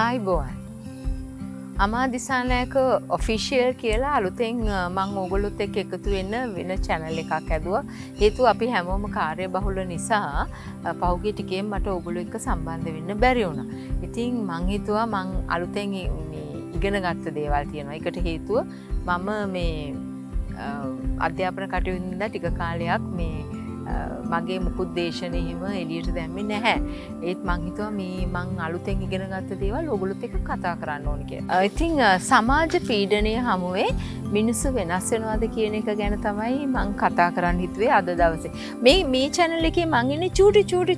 ආයිබෝවන් අමා දිසානායක ඔෆිෂියල් කියලා අලුතෙන් මං ඕගොල්ලොත් එක්ක එකතු වෙන channel එකක් ඇදුවා. හේතුව අපි හැමෝම කාර්යබහුල නිසා පහුගිය ටිකෙන් මට ඕගොල්ලෝ එක්ක සම්බන්ධ වෙන්න බැරි වුණා. ඉතින් මං හිතුවා මං අලුතෙන් මේ ඉගෙන ගත්ත දේවල් තියෙනවා. ඒකට හේතුව මම මේ අධ්‍යාපන කටයුතු ඉඳලා ටික කාලයක් මේ මගේ මුකුත් දේශනේ හිම එළියට දැම්මේ නැහැ. ඒත් මං හිතුවා මේ මං අලුතෙන් ඉගෙන ගත්ත දේවල් ඕගොල්ලොත් එක්ක කතා කරන්න ඕන කියලා. ඉතින් සමාජ පීඩනය හමුවේ මිනිස්සු වෙනස් වෙනවද කියන එක ගැන තමයි මං කතා කරන්න හිතුවේ අද දවසේ. මේ channel එකේ මං ඉන්නේ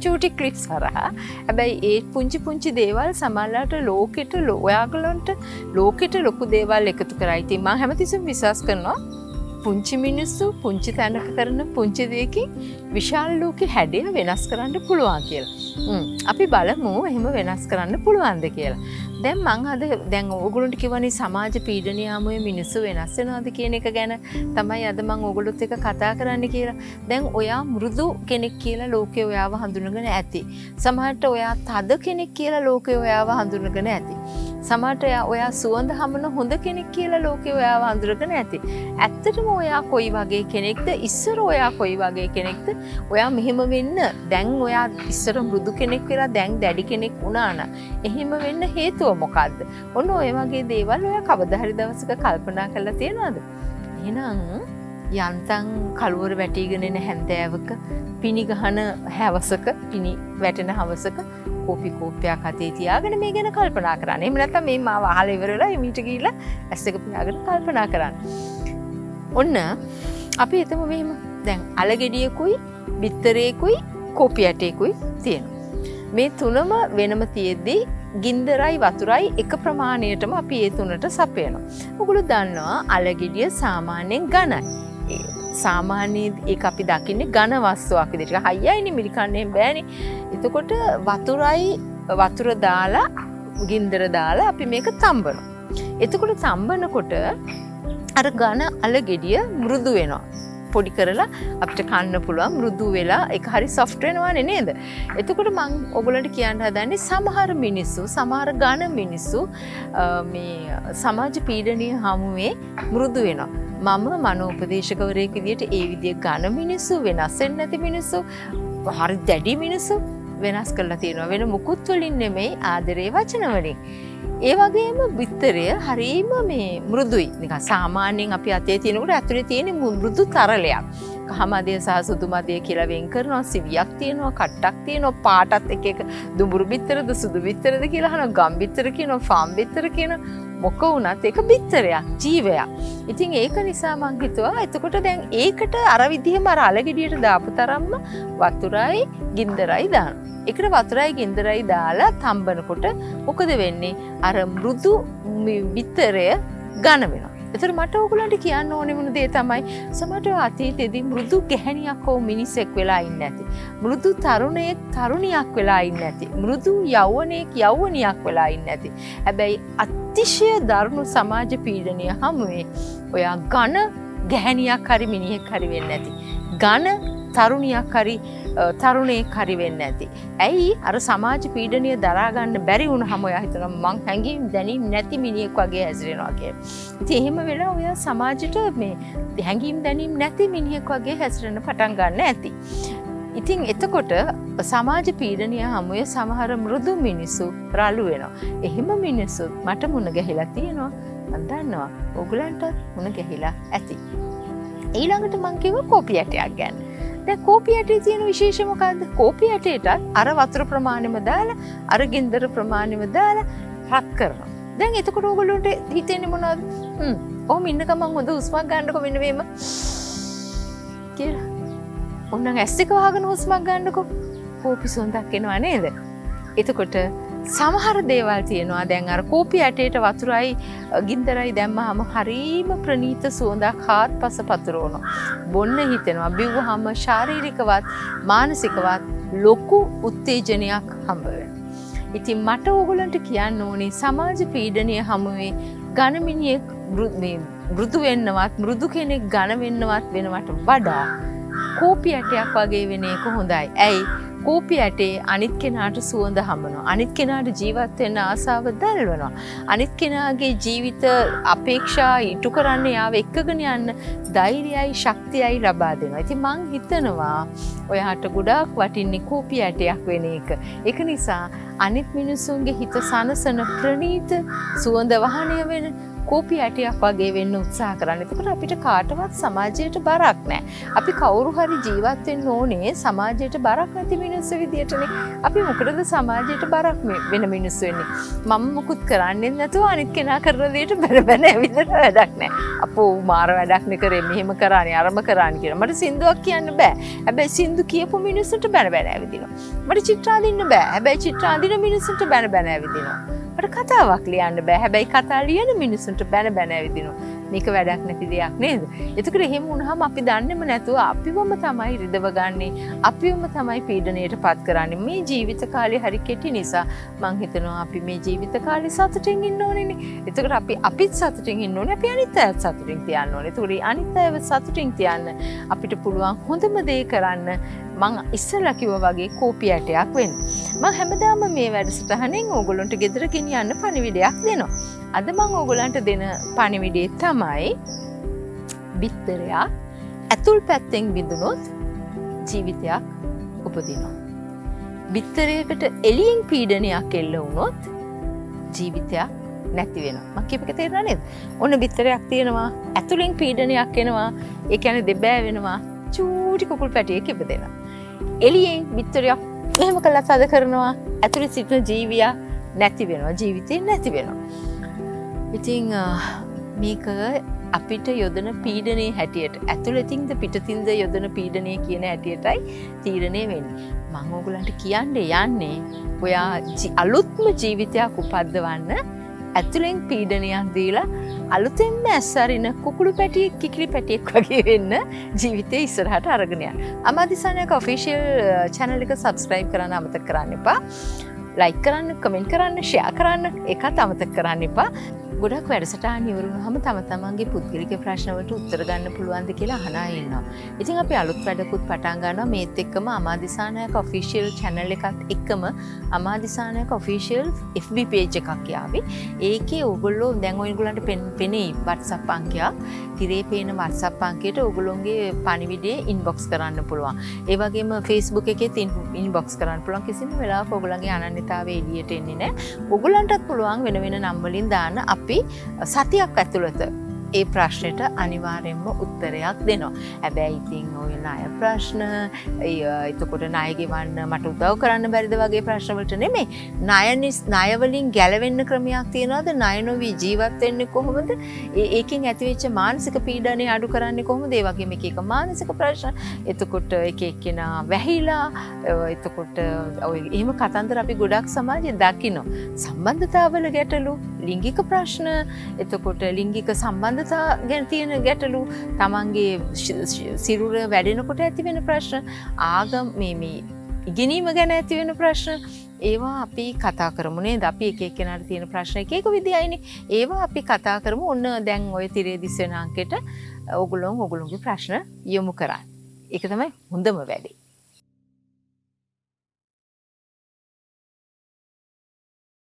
චූටි ක්ලිප්ස් හරහා. හැබැයි ඒ පුංචි දේවල් සමහරවිට ලෝකෙට ඔයාගලන්ට ලෝකෙට ලොකු දේවල් එකතු කරයි. ඉතින් මං හැමතිස්සෙම විශ්වාස කරනවා පුංචි මිනිස්සු පුංචි තැනක කරන පුංචි දෙයකින් විශාල ලෝකෙ හැඩය වෙනස් කරන්න පුළුවන් කියලා. අපි බලමු එහෙම වෙනස් කරන්න පුළුවන්ද කියලා. දැන් මං අද දැන් ඕගොල්ලන්ට කියවනේ සමාජ පීඩනය ආමුවේ මිනිස්සු වෙනස් වෙනවද කියන එක ගැන තමයි අද මං ඕගොල්ලොත් එක්ක කතා කරන්න කියලා. දැන් ඔයා මෘදු කෙනෙක් කියලා ලෝකේ ඔයාව හඳුනගෙන ඇති. සමහරට ඔයා තද කෙනෙක් කියලා ලෝකේ ඔයාව හඳුනගෙන ඇති. සමහරට ඔයා සුවඳ හමන හොඳ කෙනෙක් කියලා ලෝකේ ඔයාව හඳුනගෙන ඇති. ඇත්තටම ඔයා කොයි වගේ කෙනෙක්ද? ඉස්සර ඔයා කොයි වගේ කෙනෙක්ද? ඔයා මෙහෙම වෙන්න දැන් ඔයා ඉස්සර මෘදු කෙනෙක් වෙලා දැන් දැඩි කෙනෙක් වුණා නම් එහෙම වෙන්න හේතුව මොකද්ද? ඔන්න ඔය වගේ දේවල් ඔයා කවදා හරි දවසක කල්පනා කරලා තියෙනවද? එහෙනම් යන්තම් කලුවර වැටිගෙන එන හැන්දෑවක පිණි ගහන හැවසක පිණි වැටෙන හවසක කෝපි කෝප්පයක් අතේ තියාගෙන මේ ගැන කල්පනා කරන්න. එහෙම නැත්නම් මේ මාව අහලා ඉවර වෙලා එමීට ගිහිල්ලා ඇස් එක පියාගෙන කල්පනා කරන්න. ඔන්න අපි හිතමු මෙහෙම. දැන් අලගෙඩියකුයි බිත්තරේකුයි කෝපි ඇටයකුයි තියෙනවා. මේ තුනම වෙනම තියෙද්දී ගින්දරයි වතුරයි එක ප්‍රමාණයටම අපි ඒ තුනට සපයනවා. ඔගොල්ලෝ දන්නවා අලගෙඩිය සාමාන්‍යයෙන් ඝනයි. සාමාන්‍ය ඒක අපි දකින්නේ ඝන වස්තුවක් විදිහට. හයියයිනේ මිරිකන්නේ බෑනේ. එතකොට වතුර දාලා ගින්දර දාලා අපි මේක තඹනවා. එතකොට තඹනකොට අර ඝන අලගෙඩිය මෘදු වෙනවා. පොඩි කරලා අපිට කන්න පුළුවන් මෘදු වෙලා ඒක හරි සොෆ්ට් වෙනවානේ නේද? එතකොට මම ඔයගොල්ලන්ට කියන්න හදන්නේ සමහර මිනිස්සු සමහර ඝන මිනිස්සු මේ සමාජ පීඩනීය හමුවේ මෘදු වෙනවා. මම මනෝපදේශකවරයෙක් විදියට ඒ විදිය ඝන මිනිස්සු වෙනස් වෙන්නේ නැති මිනිස්සු හරි දැඩි මිනිස්සු වෙනස් කරලා තියෙනවා. වෙන මුකුත් වලින් නෙමෙයි ආදරේ වචන වලින්. ඒ වගේම බිත්තරය හරීම මේ මෘදුයි. නිකන් සාමාන්‍යයෙන් අපි අතේ තියෙනකොට ඇතුලේ තියෙන මෘදු තරලයක්. කහමදිය සහ සුදු මදිය කියලා වෙන් කරනවා. සිවියක් තියෙනවා, කට්ටක් තියෙනවා, පාටත් එක දුඹුරු බිත්තරද සුදු බිත්තරද කියලා අහනවා. ගම් බිත්තර කියනවා, ෆාම් බිත්තර කියනවා. මොක වුණත් ඒක බිත්තරයක්, ජීවයක්. ඉතින් ඒක නිසා මං හිතුවා එතකොට දැන් ඒකට අර විදිහම අර අලගෙඩියට දාපු තරම්ම වතුරයි ගින්දරයි දානවා. ඒකට වතුරයි ගින්දරයි දාලා තඹනකොට මොකද වෙන්නේ? අර මෘදු බිත්තරය ඝන වෙනවා. ඒතර මට ඕගොල්ලන්ට කියන්න ඕනේ මොන දේ තමයි සමහරට අතීතයේදී මෘදු ගැහණියක් හෝ මිනිසෙක් වෙලා ඉන්නේ නැති. මෘදු තරුණියක් වෙලා ඉන්නේ නැති. මෘදු යෞවනියක් වෙලා ඉන්නේ නැති. හැබැයි අතිශය දරුණු සමාජ පීඩනය හමුවේ ඔයා ඝන ගැහණියක් හරි මිනිහෙක් හරි වෙන්නේ නැති. ඝන තරුණියක් හරි තරුණයෙක් හරි වෙන්නේ නැති. ඇයි අර සමාජ පීඩනය දරා ගන්න බැරි වුණාම ඔයා හිතනවා මං හැංගීම් දැනීම් නැති මිනිහෙක් වගේ හැසිරෙනවා කියලා. ඉතින් එහෙම වෙලා ඔයා සමාජයට මේ හැංගීම් දැනීම් නැති මිනිහෙක් වගේ හැසිරෙන්න පටන් ගන්න ඇති. ඉතින් එතකොට සමාජ පීඩනය හමුවේ සමහර මෘදු මිනිස්සු රළු වෙනවා. එහෙම මිනිස්සු මට මුණ ගැහිලා තියෙනවා. මම දන්නවා ඕගලන්ට මුණ ගැහිලා ඇති. ඊළඟට මං කිව්වා කෝපි ඇටයක් ගැන. දැන් කෝපි ඇටේ තියෙන විශේෂය මොකද්ද? කෝපි ඇටේටත් අර වතුර ප්‍රමාණයම දාලා අර ගින්දර ප්‍රමාණයම දාලා රත් කරනවා. දැන් එතකොට ඕගොල්ලන්ට හිතෙන්නේ මොනවද? ඔහොම ඉන්න ගමන් හොඳ හුස්මක් ගන්නකො මෙන්න මේම කියලා. ඔන්න ඇස් එක වහගෙන හුස්මක් ගන්නකො කෝපි සුවඳක් එනවා නේද? එතකොට සමහර දේවල් තියෙනවා දැන් අර කෝපි ඇටේට වතුරයි ගින්දරයි දැම්මහම හරීම ප්‍රණීත සුවඳක් හාත්පස පතුරවනවා. බොන්න හිතෙනවා. බිව්වහම ශාරීරිකවත් මානසිකවත් ලොකු උත්තේජනයක් හම්බ වෙනවා. ඉතින් මට ඕගොල්ලන්ට කියන්න ඕනේ සමාජ පීඩනය හමුවේ ඝන මිනිහෙක් මෘදු වෙන්නවත් මෘදු කෙනෙක් ඝන වෙන්නවත් වෙනවට වඩා කෝපි ඇටයක් වගේ වෙන එක හොඳයි. ඇයි? කෝපි ඇටේ අනිත් කෙනාට සුවඳ හමනවා. අනිත් කෙනාට ජීවත් වෙන්න ආසාව දැල්වනවා. අනිත් කෙනාගේ ජීවිත අපේක්ෂා ඉටු කරන්න යාව එක්කගෙන යන්න ධෛර්යයයි ශක්තියයි ලබා දෙනවා. ඉතින් මං හිතනවා ඔයාට ගොඩාක් වටින්නේ කෝපි ඇටයක් වෙන එක. ඒක නිසා අනිත් මිනිසුන්ගේ හිත සනසන ප්‍රණීත සුවඳ වහනය වෙන කෝපි ඇටයක් වගේ වෙන්න උත්සාහ කරන්න. එතකොට අපිට කාටවත් සමාජයට බරක් නැහැ. අපි කවුරු හරි ජීවත් වෙන්න ඕනේ සමාජයට බරක් නැති මිනිස්සු විදියටනේ. අපි මොකටද සමාජයට බරක් වෙන මිනිස්සු වෙන්නේ? මම මුකුත් කරන්නේ නැතුව අනිත් කෙනා කරන දෙයට බැන ඇවිදලා වැඩක් නැහැ. අපෝ මාර වැඩක් නේ කරේ මෙහෙම කරානේ අරම කරානේ කියලා. මට සින්දුවක් කියන්න බෑ. හැබැයි සින්දු කියපු මිනිස්සුන්ට බැන ඇවිදිනවා. මට චිත්‍ර අඳින්න බෑ. හැබැයි චිත්‍ර අඳින මිනිස්සුන්ට බැන ඇවිදිනවා. මට කතාවක් ලියන්න බෑ. හැබැයි කතා ලියන මිනිස්සුන්ට බැන ඇවිදිනවා. මේක වැඩක් නැති දෙයක් නේද? එතකොට එහෙම වුණාම අපි දන්නේම නැතුව අපිවම තමයි රිදව ගන්නේ. අපිවම තමයි පීඩණයට පත් කරන්නේ. මේ ජීවිත කාලේ හරි කෙටි නිසා මං හිතනවා අපි මේ ජීවිත කාලේ සතුටින් ඉන්න ඕනේනේ. එතකොට අපිත් සතුටින් ඉන්න ඕනේ. අපි අනිත් අයත් සතුටින් තියන්න ඕනේ. එතකොට අනිත් අයව සතුටින් තියන්න අපිට පුළුවන් හොඳම දේ කරන්න මං ඉස්සෙල්ලා කිව්වා වගේ කෝපි ඇටයක් වෙන්න. මං හැමදාම මේ වැඩසටහනෙන් ඕගොල්ලන්ට ගෙදර ගෙනියන්න පණිවිඩයක් දෙනවා. අද මං ඕගොල්ලන්ට දෙන පණිවිඩය තමයි බිත්තරයක් ඇතුල් පැත්තෙන් බිඳුනොත් ජීවිතයක් උපදිනවා. බිත්තරයකට එළියෙන් පීඩනයක් එල්ල වුණොත් ජීවිතයක් නැති වෙනවා. මං කියපේක තේරුණා නේද? ඔන්න බිත්තරයක් තියෙනවා ඇතුලෙන් පීඩනයක් එනවා. ඒ කියන්නේ දෙබෑ වෙනවා. චූටි කුකුල් පැටියෙක් ඉපදෙනවා. එළියෙන් බිත්තරයක් එහෙම කළා තද කරනවා. ඇතුලේ සිටින ජීවියා නැති වෙනවා. ජීවිතේ නැති වෙනවා. ඉතින් මේක අපිට යොදන පීඩනයේ හැටියට ඇතුළතින්ද පිටතින්ද යොදන පීඩනය කියන හැටියටයි තීරණය වෙන්නේ. මම ඕගොල්ලන්ට යන්නේ ඔයා අලුත්ම ජීවිතයක් උපද්දවන්න ඇතුළෙන් පීඩනයක් දීලා අලුතෙන්ම ඇස්සරින කුකුළු පැටියෙක් කිකිලි පැටියෙක් වගේ වෙන්න ජීවිතේ ඉස්සරහට අරගෙන යන්න. අමාදිසානයක ඔෆිෂියල් channel එක subscribe කරන්න අමතක කරන්න එපා. like කරන්න, comment කරන්න, share කරන්න ඒකත් අමතක කරන්න එපා. ගොඩක් වැඩසටහන් ඉවරුනහම තම තමන්ගේ පුද්ගලික ප්‍රශ්න වලට උත්තර ගන්න පුළුවන්ද කියලා අහන අය ඉන්නවා. ඉතින් අපි අලුත් වැඩකුත් පටන් ගන්නවා මේත් එක්කම අමාදිසානයක ඔෆිෂියල් channel එකත් එක්කම අමාදිසානයක ඔෆිෂියල් FB page එකක් යාවි. ඒකේ ඕගොල්ලෝ දැන් ඔයගොල්ලන්ට පෙනේ WhatsApp අංකයක්. තිරේ පේන WhatsApp අංකයට ඕගොල්ලෝගේ පණිවිඩය inbox කරන්න පුළුවන්. ඒ වගේම Facebook එකේ inbox කරන්න පුළුවන්. කිසිම වෙලාවක ඕගොල්ලන්ගේ අනන්‍යතාවය එළියට එන්නේ නැහැ. ඕගොල්ලන්ටත් පුළුවන් වෙන වෙන නම් වලින් දාන්න අපි සතියක් ඇතුළත ඒ ප්‍රශ්නෙට අනිවාර්යෙන්ම උත්තරයක් දෙනවා. හැබැයි ඉතින් ඔය ණය ප්‍රශ්න, එතකොට ණය ගෙවන්න මට උදව් කරන්න බැරිද වගේ ප්‍රශ්න වලට නෙමෙයි. ණය වලින් ගැලවෙන්න ක්‍රමයක් තියනවාද? ණය නොවි ජීවත් වෙන්නේ කොහොමද? ඒකෙන් ඇතිවෙච්ච මානසික පීඩනය අඩු කරන්නේ කොහොමද? ඒ වගේම එක මානසික ප්‍රශ්න. එතකොට එක එක්කෙනා වැහිලා, එතකොට ඔය එහෙම කතන්දර අපි ගොඩක් සමාජයේ දකිනවා. සම්බන්ධතාවල ගැටලු, ලිංගික ප්‍රශ්න, එතකොට ලිංගික සම්බන්ධතා ගැන තියෙන ගැටලු, තමන්ගේ සිරුර වැඩෙනකොට ඇති වෙන ප්‍රශ්න, ආගම මේ ඉගෙනීම ගැන ඇති වෙන ප්‍රශ්න, ඒවා අපි කතා කරමු නේද? අපි එක එක්කෙනාට තියෙන ප්‍රශ්න එක එක විදියයිනේ. ඒවා අපි කතා කරමු. ඔන්න දැන් ඔය තිරේ දිස් වෙන අංකෙට ඕගොල්ලෝගේ ප්‍රශ්න යොමු කරන්න. ඒක තමයි හොඳම වැඩේ.